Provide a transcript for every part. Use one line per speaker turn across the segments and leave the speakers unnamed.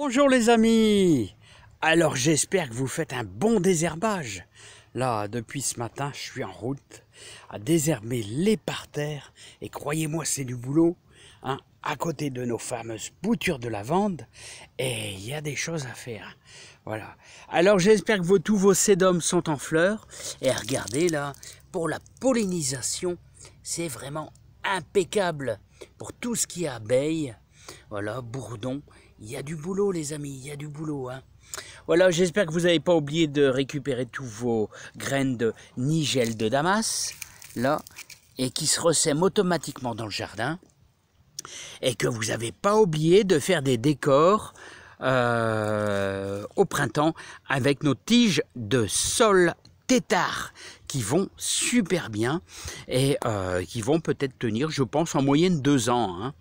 Bonjour les amis. Alors j'espère que vous faites un bon désherbage. Là, depuis ce matin, je suis en route à désherber les parterres. Et croyez-moi, c'est du boulot, hein, à côté de nos fameuses boutures de lavande. Et il y a des choses à faire. Voilà. Alors j'espère que tous vos sédums sont en fleurs. Et regardez là, pour la pollinisation, c'est vraiment impeccable. Pour tout ce qui est abeilles, voilà, bourdon. Il y a du boulot les amis, il y a du boulot. Hein. Voilà, j'espère que vous n'avez pas oublié de récupérer tous vos graines de nigel de Damas, là, et qui se ressèment automatiquement dans le jardin. Et que vous n'avez pas oublié de faire des décors au printemps avec nos tiges de sol tétard qui vont super bien et qui vont peut-être tenir, je pense, en moyenne 2 ans. Hein.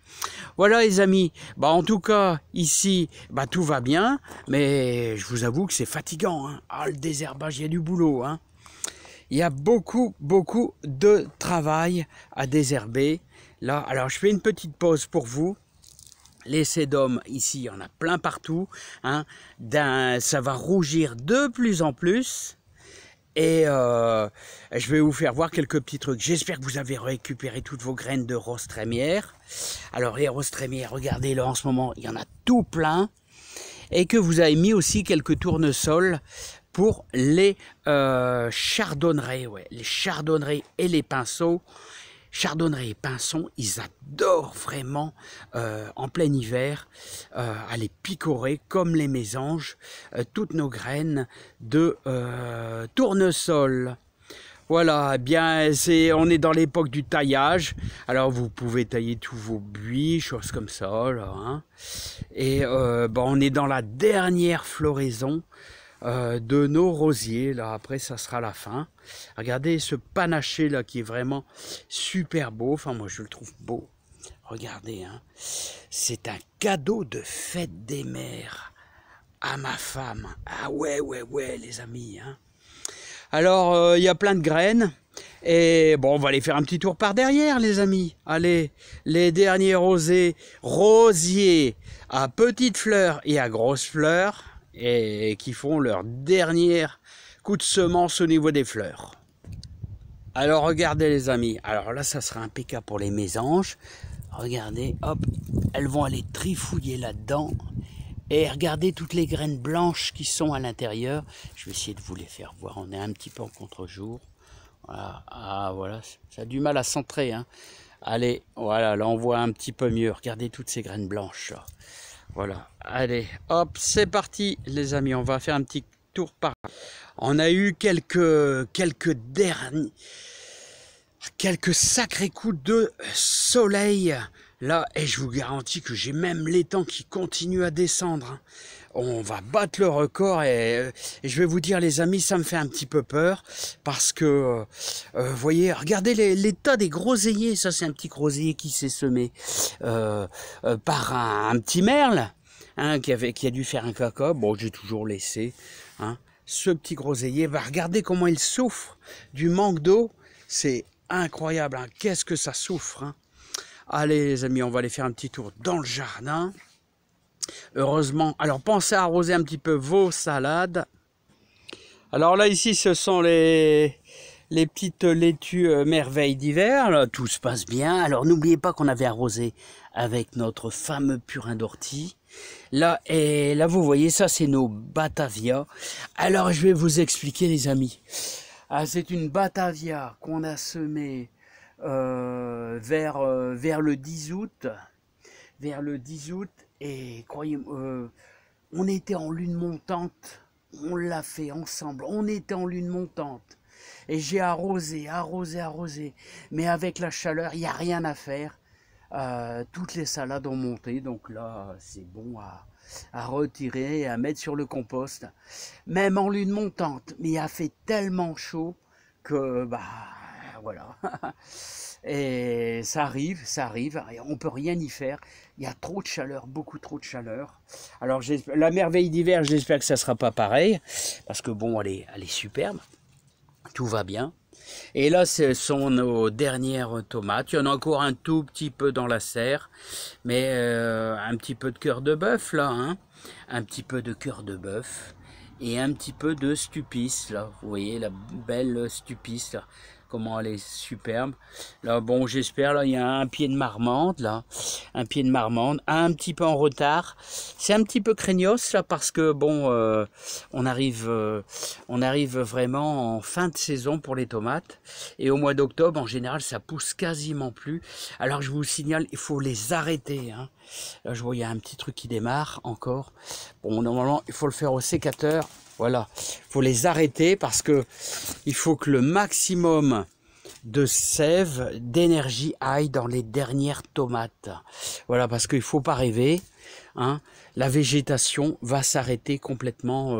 Voilà les amis, bah, en tout cas ici bah, tout va bien, mais je vous avoue que c'est fatigant. Hein. Ah, le désherbage, il y a du boulot. Hein. Il y a beaucoup de travail à désherber. Là, alors je fais une petite pause pour vous. Les sédums, ici, il y en a plein partout. Hein. Ça va rougir de plus en plus. Et je vais vous faire voir quelques petits trucs. J'espère que vous avez récupéré toutes vos graines de rose trémière. Alors les roses trémières, regardez là en ce moment, il y en a tout plein. Et que vous avez mis aussi quelques tournesols pour les chardonnerets. Ouais, les chardonnerets et les pinceaux. Chardonneret et pinson, ils adorent vraiment en plein hiver aller picorer comme les mésanges toutes nos graines de tournesol. Voilà, eh bien on est dans l'époque du taillage. Alors vous pouvez tailler tous vos buis, choses comme ça là. Hein. Et on est dans la dernière floraison de nos rosiers. Là, après, ça sera la fin. Regardez ce panaché là qui est vraiment super beau. Enfin, moi, je le trouve beau. Regardez, hein. C'est un cadeau de fête des mères à ma femme. Ah ouais, les amis. Hein. Alors, il y a plein de graines. Et bon, on va aller faire un petit tour par derrière, les amis. Allez, les derniers rosiers à petites fleurs et à grosses fleurs. Et qui font leur dernier coup de semence au niveau des fleurs. Alors regardez les amis, alors là ça sera impeccable pour les mésanges. Regardez, hop, elles vont aller trifouiller là-dedans. Et regardez toutes les graines blanches qui sont à l'intérieur. Je vais essayer de vous les faire voir, on est un petit peu en contre-jour. Voilà, ah voilà, ça a du mal à centrer. Hein. Allez, voilà, là on voit un petit peu mieux. Regardez toutes ces graines blanches là. Voilà, allez, hop, c'est parti les amis, on va faire un petit tour par là. On a eu quelques sacrés coups de soleil là, et je vous garantis que j'ai même l'étang qui continue à descendre. Hein. On va battre le record et je vais vous dire les amis, ça me fait un petit peu peur parce que, vous voyez, regardez l'état des groseilliers. Ça c'est un petit groseillier qui s'est semé par un petit merle hein, qui a dû faire un caca. Bon, j'ai toujours laissé. Hein. Ce petit groseillier, bah, regardez comment il souffre du manque d'eau. C'est incroyable, hein. Qu'est-ce que ça souffre. Hein. Allez les amis, on va aller faire un petit tour dans le jardin. Heureusement, alors pensez à arroser un petit peu vos salades. Alors là ici ce sont les petites laitues merveilles d'hiver. Tout se passe bien. Alors n'oubliez pas qu'on avait arrosé avec notre fameux purin d'ortie. Là, et là vous voyez ça c'est nos Batavia. Alors je vais vous expliquer les amis. Ah, c'est une Batavia qu'on a semée vers le 10 août. Vers le 10 août. Et croyez-moi, on était en lune montante, on l'a fait ensemble, on était en lune montante. Et j'ai arrosé, mais avec la chaleur, il n'y a rien à faire. Toutes les salades ont monté, donc là, c'est bon à retirer et à mettre sur le compost. Même en lune montante, mais il a fait tellement chaud que, bah, voilà. Et ça arrive, on peut rien y faire. Il y a trop de chaleur, beaucoup trop de chaleur. Alors la merveille d'hiver, j'espère que ça sera pas pareil, parce que bon, elle est superbe, tout va bien. Et là, ce sont nos dernières tomates. Il y en a encore un tout petit peu dans la serre, mais un petit peu de cœur de bœuf là, hein. Un petit peu de cœur de bœuf et un petit peu de stupis là. Vous voyez la belle stupis là, comment elle est superbe. Là, bon, j'espère, là, il y a un pied de marmande, là, un pied de marmande, un petit peu en retard. C'est un petit peu craignos, là, parce que, bon, on arrive vraiment en fin de saison pour les tomates. Et au mois d'octobre, en général, ça pousse quasiment plus. Alors, je vous signale, il faut les arrêter, hein. Là, je vois, il y a un petit truc qui démarre encore. Bon, normalement, il faut le faire au sécateur. Voilà, il faut les arrêter parce que il faut que le maximum de sève, d'énergie aille dans les dernières tomates. Voilà, parce qu'il ne faut pas rêver, hein, la végétation va s'arrêter complètement,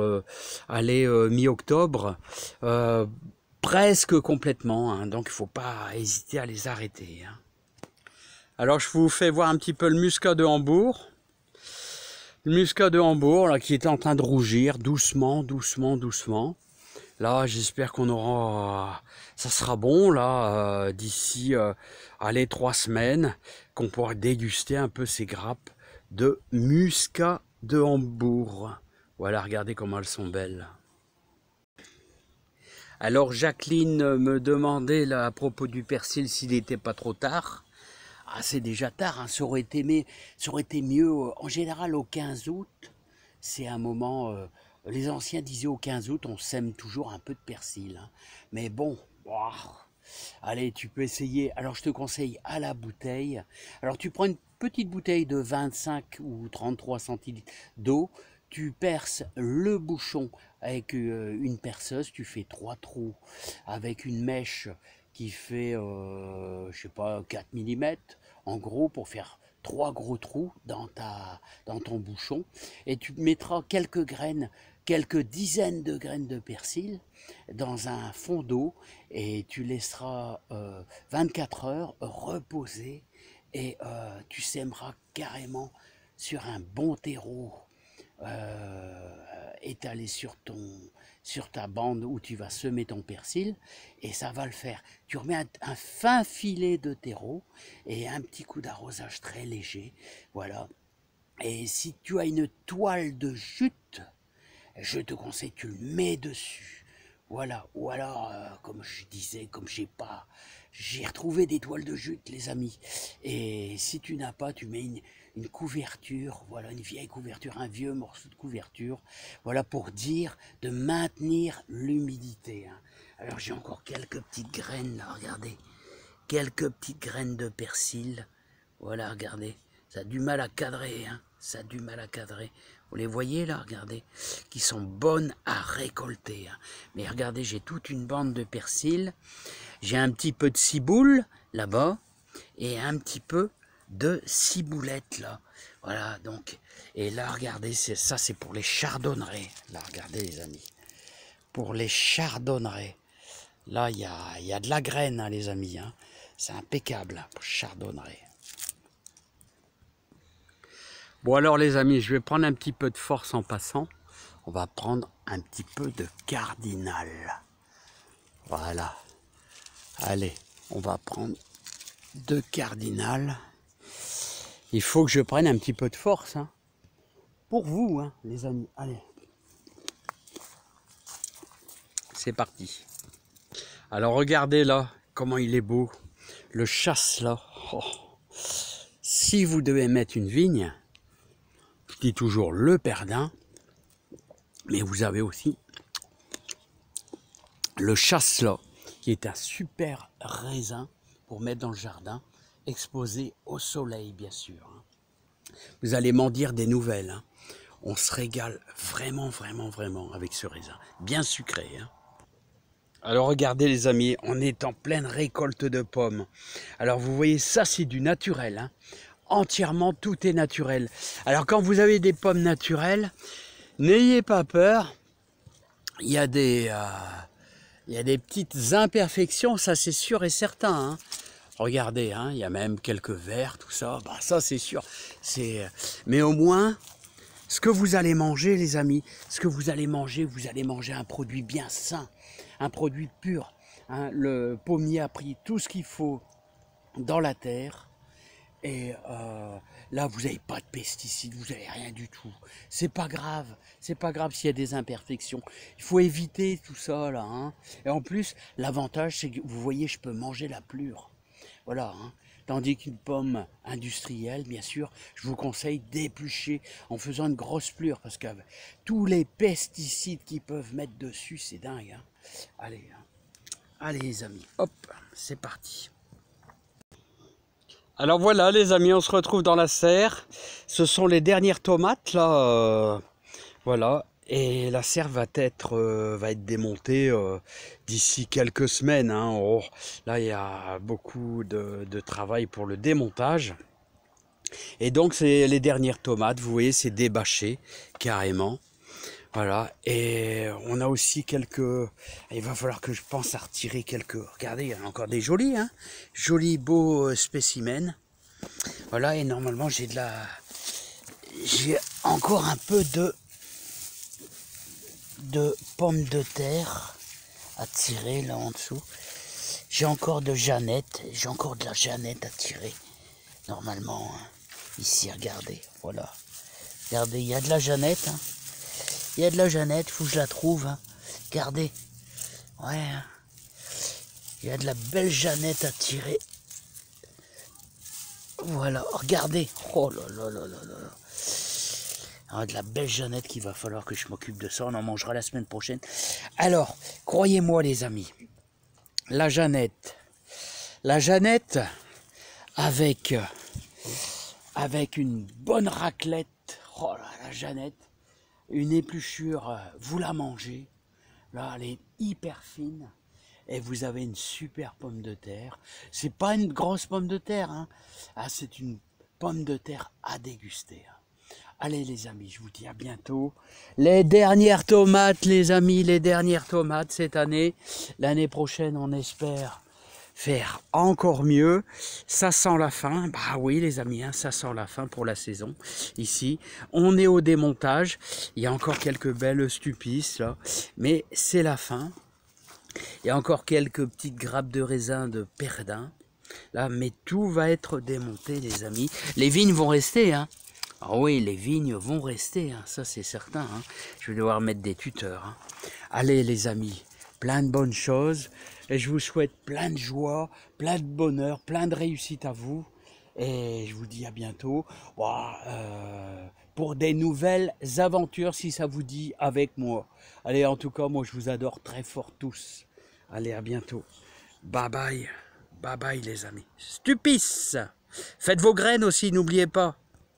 mi-octobre, presque complètement, hein, donc il ne faut pas hésiter à les arrêter. Hein. Alors je vous fais voir un petit peu le muscat de Hambourg. Le muscat de Hambourg, là, qui est en train de rougir, doucement, doucement, doucement. Là, j'espère qu'on aura... Ça sera bon, là, d'ici, 3 semaines, qu'on pourra déguster un peu ces grappes de muscat de Hambourg. Voilà, regardez comment elles sont belles. Alors, Jacqueline me demandait, là, à propos du persil, s'il n'était pas trop tard. Ah, c'est déjà tard, hein. Ça aurait été mieux, en général au 15 août, c'est un moment, les anciens disaient au 15 août, on sème toujours un peu de persil, hein. Mais bon, allez, tu peux essayer, alors je te conseille à la bouteille, alors tu prends une petite bouteille de 25 ou 33 centilitres d'eau, tu perces le bouchon avec une perceuse, tu fais 3 trous avec une mèche qui fait, je sais pas, 4 mm, en gros, pour faire 3 gros trous dans ton bouchon. Et tu mettras quelques graines, quelques dizaines de graines de persil dans un fond d'eau et tu laisseras 24 heures reposer et tu sèmeras carrément sur un bon terreau étalé sur ta bande où tu vas semer ton persil et ça va le faire. Tu remets un fin filet de terreau et un petit coup d'arrosage très léger, voilà. Et si tu as une toile de jute, je te conseille que tu le mets dessus, voilà. Ou alors, comme je disais, comme j'ai retrouvé des toiles de jute, les amis. Et si tu n'as pas, tu mets une couverture, voilà, une vieille couverture, un vieux morceau de couverture, voilà, pour dire de maintenir l'humidité. Hein. Alors j'ai encore quelques petites graines là, regardez, quelques petites graines de persil, voilà, regardez, ça a du mal à cadrer, hein. Ça a du mal à cadrer. Vous les voyez là, regardez, qui sont bonnes à récolter. Hein. Mais regardez, j'ai toute une bande de persil, j'ai un petit peu de ciboule là-bas et un petit peu de ciboulette là. Voilà, donc, et là, regardez, ça c'est pour les chardonnerets. Là, regardez les amis, pour les chardonnerets. Là, il y a de la graine, hein, les amis. Hein. C'est impeccable hein, pour chardonneret. Bon alors les amis, je vais prendre un petit peu de force en passant. On va prendre un petit peu de cardinal. Voilà. Allez, on va prendre 2 cardinal. Il faut que je prenne un petit peu de force. Hein. Pour vous, hein, les amis. Allez. C'est parti. Alors regardez là, comment il est beau. Le chasse là. Oh. Si vous devez mettre une vigne, je dis toujours le perdin, mais vous avez aussi le chasselas, qui est un super raisin pour mettre dans le jardin, exposé au soleil bien sûr. Vous allez m'en dire des nouvelles. Hein. On se régale vraiment, vraiment, vraiment avec ce raisin, bien sucré. Hein. Alors regardez les amis, on est en pleine récolte de pommes. Alors vous voyez, ça c'est du naturel. Hein. Entièrement, tout est naturel. Alors quand vous avez des pommes naturelles, n'ayez pas peur. Il y a des petites imperfections, ça c'est sûr et certain. Hein. Regardez, hein, il y a même quelques vers, tout ça. Bah, ça c'est sûr. Mais au moins, ce que vous allez manger, les amis, vous allez manger un produit bien sain, un produit pur, hein. Le pommier a pris tout ce qu'il faut dans la terre. Et là, vous n'avez pas de pesticides, vous n'avez rien du tout. C'est pas grave s'il y a des imperfections. Il faut éviter tout ça là. Hein. Et en plus, l'avantage, c'est que vous voyez, je peux manger la plure. Voilà. Hein. Tandis qu'une pomme industrielle, bien sûr, je vous conseille d'éplucher en faisant une grosse plure, parce que tous les pesticides qu'ils peuvent mettre dessus, c'est dingue. Hein. Allez, hein. Allez les amis, hop, c'est parti. Alors voilà les amis, on se retrouve dans la serre. Ce sont les dernières tomates là, voilà. Et la serre va être démontée d'ici quelques semaines. Hein. Oh, là il y a beaucoup de travail pour le démontage. Et donc c'est les dernières tomates, vous voyez, c'est débâché carrément. Voilà, et on a aussi quelques... Il va falloir que je pense à retirer quelques... Regardez, il y en a encore des jolis, hein. Jolis, beaux spécimens. Voilà, et normalement j'ai j'ai encore un peu de pommes de terre à tirer là en dessous. J'ai encore de Jeannette, j'ai encore de la Jeannette à tirer. Normalement, hein. Ici, regardez, voilà. Regardez, il y a de la Jeannette, hein. Il y a de la Jeannette, il faut que je la trouve. Hein. Regardez. Ouais. Hein. Il y a de la belle Jeannette à tirer. Voilà, regardez. Oh là là là là là. Ah, de la belle Jeannette qu'il va falloir que je m'occupe de ça. On en mangera la semaine prochaine. Alors, croyez-moi les amis. La Jeannette avec une bonne raclette. Oh là, la Jeannette. Une épluchure, vous la mangez, là elle est hyper fine, et vous avez une super pomme de terre. C'est pas une grosse pomme de terre, hein. Ah, c'est une pomme de terre à déguster. Hein. Allez les amis, je vous dis à bientôt. Les dernières tomates les amis, les dernières tomates cette année. L'année prochaine on espère faire encore mieux. Ça sent la fin, bah oui les amis, hein, ça sent la fin pour la saison. Ici, on est au démontage, il y a encore quelques belles stupices là, mais c'est la fin. Il y a encore quelques petites grappes de raisin de perdin, là, mais tout va être démonté les amis. Les vignes vont rester, hein. Ah oui, les vignes vont rester, hein, ça c'est certain. Hein. Je vais devoir mettre des tuteurs. Hein. Allez les amis, plein de bonnes choses. Et je vous souhaite plein de joie, plein de bonheur, plein de réussite à vous. Et je vous dis à bientôt pour des nouvelles aventures, si ça vous dit, avec moi. Allez, en tout cas, moi je vous adore très fort tous. Allez, à bientôt. Bye bye. Bye bye les amis. Stupice. Faites vos graines aussi, n'oubliez pas.